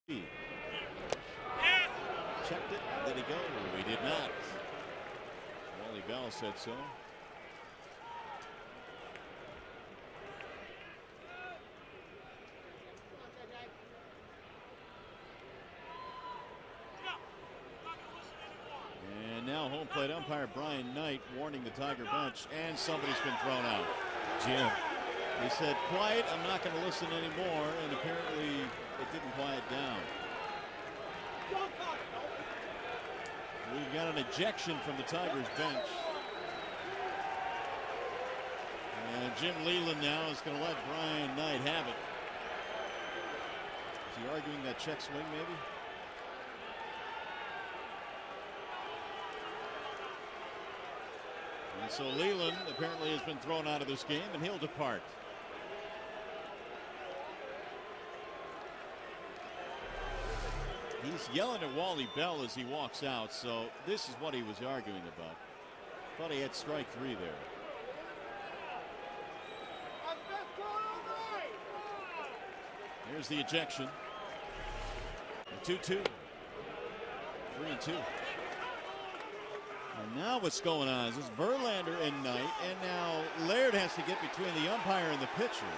Checked it. Did he go? He did not. Wally Bell said so. And now home plate umpire Brian Knight warning the Tiger bench, and somebody's been thrown out. Jim. He said, quiet, I'm not going to listen anymore, and apparently it didn't quiet down. We've got an ejection from the Tigers bench. And Jim Leyland now is going to let Brian Knight have it. Is he arguing that check swing maybe? And so Leyland apparently has been thrown out of this game, and he'll depart. He's yelling at Wally Bell as he walks out, so this is what he was arguing about. Thought he had strike three there. Here's the ejection. 2-2. 3-2. And now what's going on is this Verlander and Knight, and now Laird has to get between the umpire and the pitcher.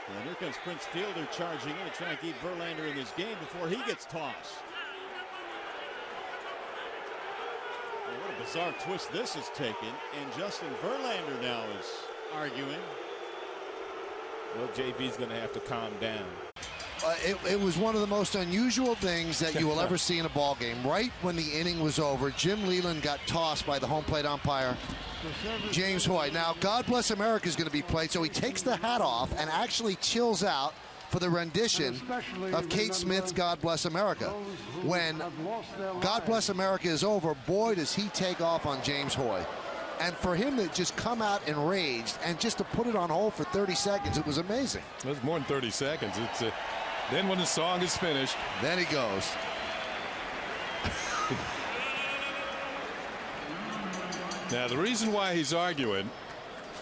And here comes Prince Fielder charging in to try and keep Verlander in this game before he gets tossed. Well, what a bizarre twist this has taken. And Justin Verlander now is arguing. Well, JV's going to have to calm down. It was one of the most unusual things that you will ever see in a ball game. Right when the inning was over, Jim Leyland got tossed by the home plate umpire, James Hoy. Now, God Bless America is going to be played, so he takes the hat off and actually chills out for the rendition of Kate Smith's God Bless America. When God Bless America is over, boy, does he take off on James Hoy. And for him to just come out enraged and just to put it on hold for 30 seconds, it was amazing. It was more than 30 seconds. Then when the song is finished, then he goes. Now, the reason why he's arguing,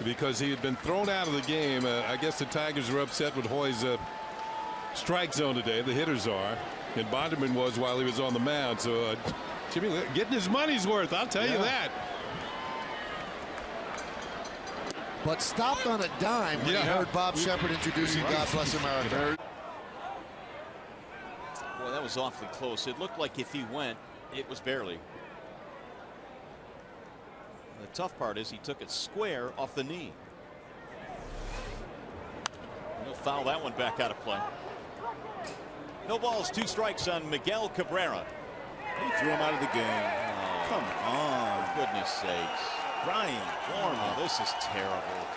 because he had been thrown out of the game. I guess the Tigers were upset with Hoy's strike zone today. The hitters are. And Bonderman was while he was on the mound. So Jimmy getting his money's worth, I'll tell you that. But stopped on a dime when he heard Bob Shepard introducing God Bless America. Boy, that was awfully close. It looked like if he went, it was barely. The tough part is he took it square off the knee. He'll foul that one back out of play. No balls, 2 strikes on Miguel Cabrera. He threw him out of the game. Oh, come on. For goodness sakes. Brian Gorman. Oh, this is terrible.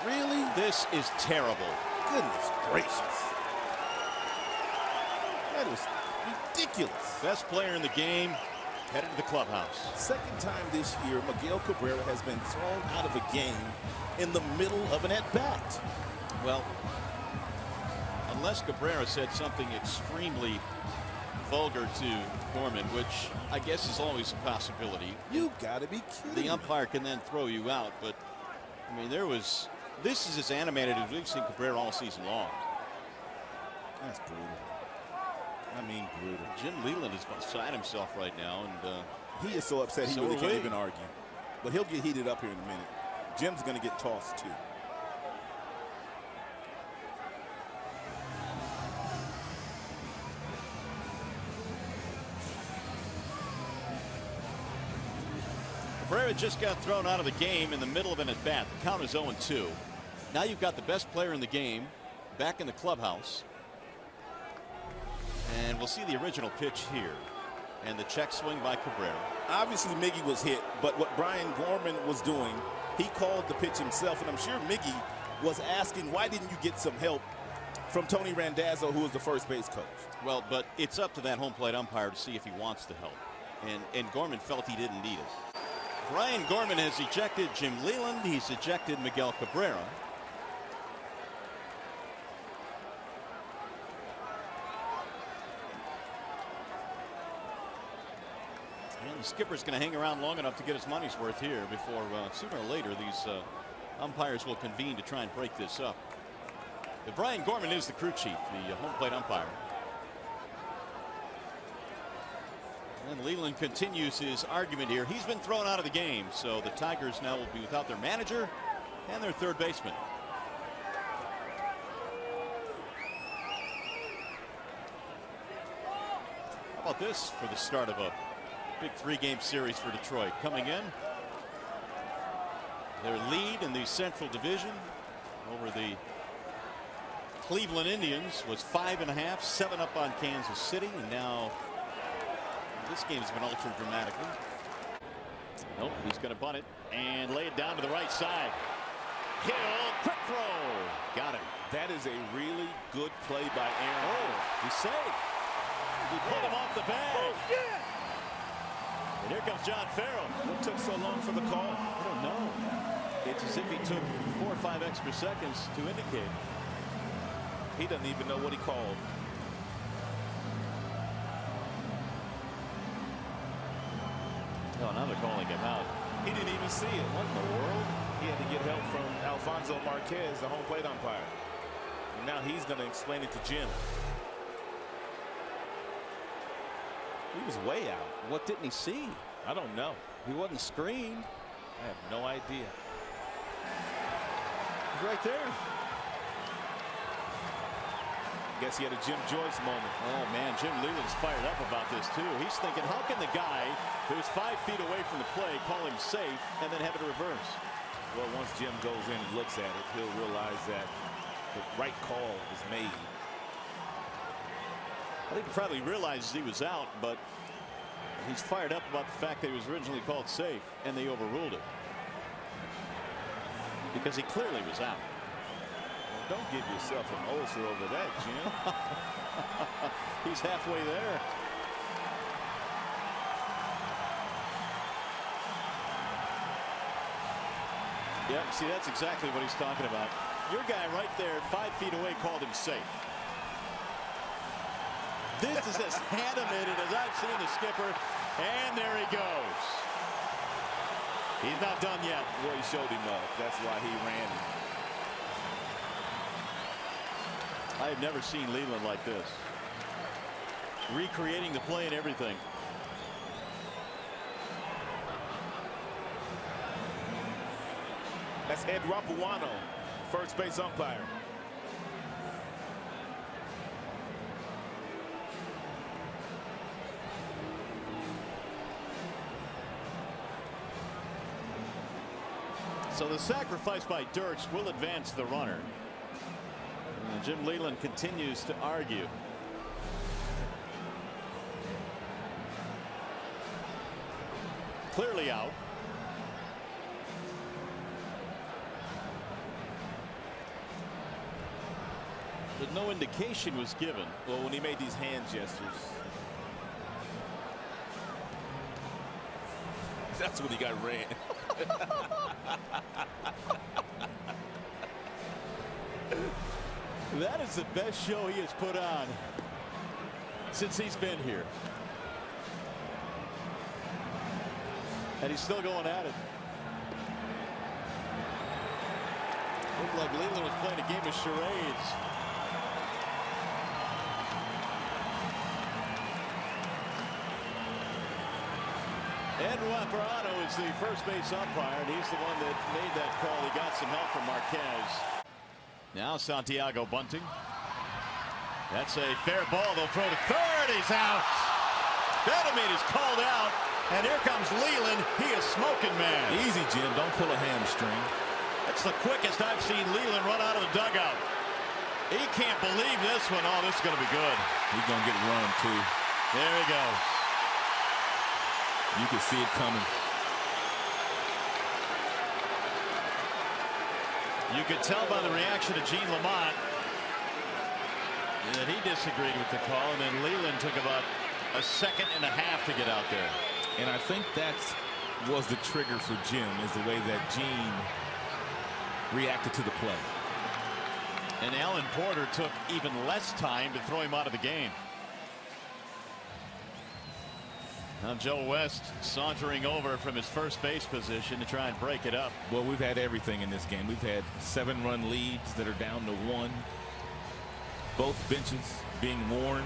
Really? This is terrible. Goodness gracious. That is ridiculous. Best player in the game headed to the clubhouse. Second time this year, Miguel Cabrera has been thrown out of a game in the middle of an at-bat. Well, unless Cabrera said something extremely vulgar to Gorman, which I guess is always a possibility. You gotta be kidding. The umpire can then throw you out, but I mean, this is as animated as we've seen Cabrera all season long. That's brutal. I mean, brutal. Jim Leyland is beside himself right now, and he is so upset he really can't even argue. But he'll get heated up here in a minute. Jim's gonna get tossed too. Cabrera just got thrown out of the game in the middle of an at-bat. The count is 0-2. Now you've got the best player in the game back in the clubhouse. And we'll see the original pitch here. And the check swing by Cabrera. Obviously, Miggy was hit, but what Brian Gorman was doing, he called the pitch himself, and I'm sure Miggy was asking, why didn't you get some help from Tony Randazzo, who was the first base coach? Well, but it's up to that home plate umpire to see if he wants the help. And Gorman felt he didn't need it. Brian Gorman has ejected Jim Leyland. He's ejected Miguel Cabrera. And the skipper's going to hang around long enough to get his money's worth here before sooner or later these umpires will convene to try and break this up. But Brian Gorman is the crew chief, the home plate umpire. And Leyland continues his argument here. He's been thrown out of the game, so the Tigers now will be without their manager and their third baseman. How about this for the start of a big 3-game series for Detroit? Coming in, their lead in the Central Division over the Cleveland Indians was 5.5, 7 up on Kansas City, and now this game has been altered dramatically. Nope, he's going to bunt it and lay it down to the right side. Hill, quick throw, got him. That is a really good play by Aaron. Oh, he's safe. He put him off the bag. And here comes John Farrell. What took so long for the call? I don't know. It's as if he took 4 or 5 extra seconds to indicate. He doesn't even know what he called. Oh, now they're calling him out. He didn't even see it. What in the world? He had to get help from Alfonso Marquez, the home plate umpire. And now he's going to explain it to Jim. He was way out. What didn't he see? I don't know. He wasn't screened. I have no idea. He's right there. Guess he had a Jim Joyce moment. Oh man, Jim Leyland's fired up about this too. He's thinking, how can the guy who's 5 feet away from the play call him safe and then have it reverse? Well, once Jim goes in and looks at it, he'll realize that the right call was made. I think he probably realizes he was out, but he's fired up about the fact that he was originally called safe and they overruled it. Because he clearly was out. Well, don't give yourself an ulcer over that, Jim. He's halfway there. Yep, see, that's exactly what he's talking about. Your guy right there, 5 feet away, called him safe. This is as animated as I've seen the skipper, and there he goes. He's not done yet. Well, he showed him up. That's why he ran it. I have never seen Leyland like this. Recreating the play and everything. That's Ed Rapuano, first base umpire. So the sacrifice by Dirks will advance the runner. And Jim Leyland continues to argue. Clearly out. But no indication was given. Well, when he made these hand gestures, that's when he got ran. That is the best show he has put on since he's been here. And he's still going at it. Looked like Leyland was playing a game of charades. Ed Rapuano is the first base umpire, and he's the one that made that call. He got some help from Marquez. Now Santiago bunting. That's a fair ball. They'll throw to third. He's out. Bettman is called out, and here comes Leyland. He is smoking, man. Easy, Jim. Don't pull a hamstring. That's the quickest I've seen Leyland run out of the dugout. He can't believe this one. Oh, this is going to be good. He's going to get run, too. There he goes. You can see it coming. You could tell by the reaction of Gene Lamont that he disagreed with the call, and then Leyland took about a second and a half to get out there. And I think that was the trigger for Jim, is the way that Gene reacted to the play. And Alan Porter took even less time to throw him out of the game. Now Joe West sauntering over from his first base position to try and break it up. Well, we've had everything in this game. We've had 7-run leads that are down to 1. Both benches being warned.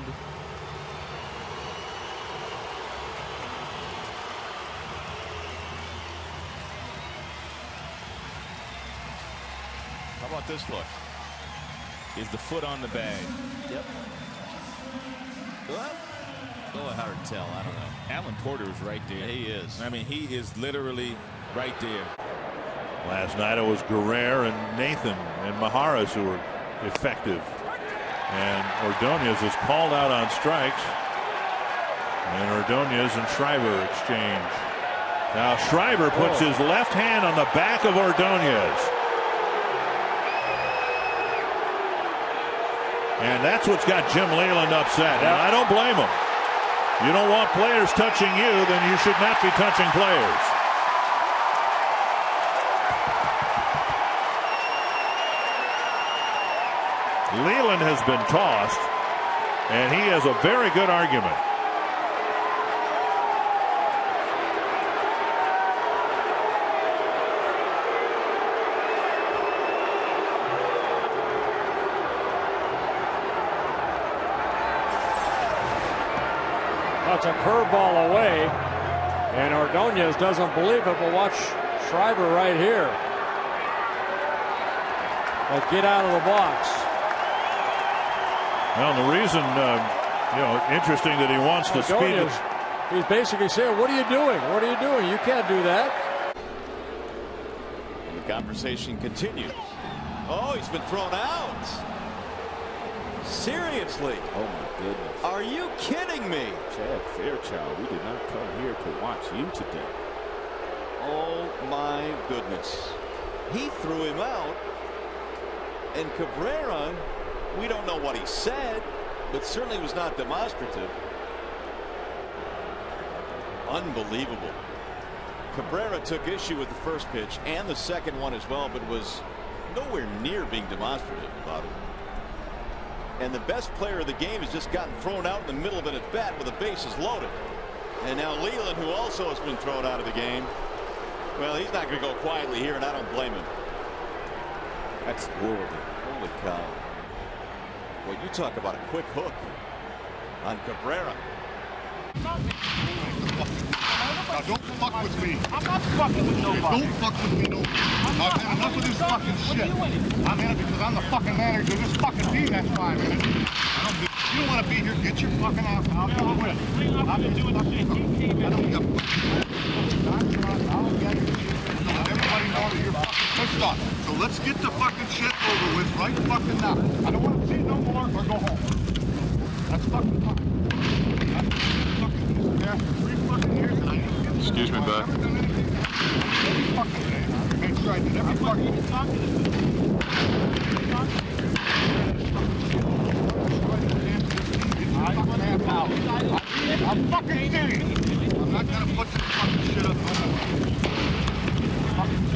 this look? Is the foot on the bag? Yep. Well, a little hard to tell. I don't know. Alan Porter is right there. He is. I mean, he is literally right there. Last night it was Cabrera and Nathan and Maharas who were effective. And Ordonez is called out on strikes. And Ordonez and Schreiber exchange. Now Schreiber puts his left hand on the back of Ordonez. And that's what's got Jim Leyland upset. And I don't blame him. You don't want players touching you, then you should not be touching players. Leyland has been tossed, and he has a very good argument. That's a curveball away, and Ordonez doesn't believe it, but watch Schreiber right here. But get out of the box. Well, the reason, interesting that he wants to speed it. He's basically saying, what are you doing? What are you doing? You can't do that. And the conversation continues. Oh, he's been thrown out. Seriously? Oh, my goodness. Are you kidding me? Chad Fairchild, we did not come here to watch you today. Oh, my goodness. He threw him out. And Cabrera, we don't know what he said, but certainly was not demonstrative. Unbelievable. Cabrera took issue with the first pitch and the second one as well, but was nowhere near being demonstrative about it. And the best player of the game has just gotten thrown out in the middle of an at-bat with the bases loaded. And now Leyland, who also has been thrown out of the game, well, he's not going to go quietly here, and I don't blame him. That's horrible. Holy cow. Well, you talk about a quick hook on Cabrera. Now don't fuck with me. I'm not fucking with nobody. Don't fuck with me no more. I've had enough of this fucking shit. I'm in it because I'm the fucking manager of this fucking team. That's why I'm in it. You don't want to be here. Get your fucking ass out. I'll do it. I'll do it. I don't give a fuck. I'll get it. Let everybody know that you're fucking pissed off. So let's get the fucking shit over with right fucking now. I don't want to see it no more or go home. That's fucking fine. Excuse me, bud. Make sure I did every fucking I'm fucking serious. I'm not gonna put this fucking shit up no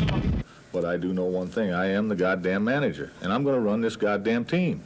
more. But I do know one thing. I am the goddamn manager, and I'm gonna run this goddamn team.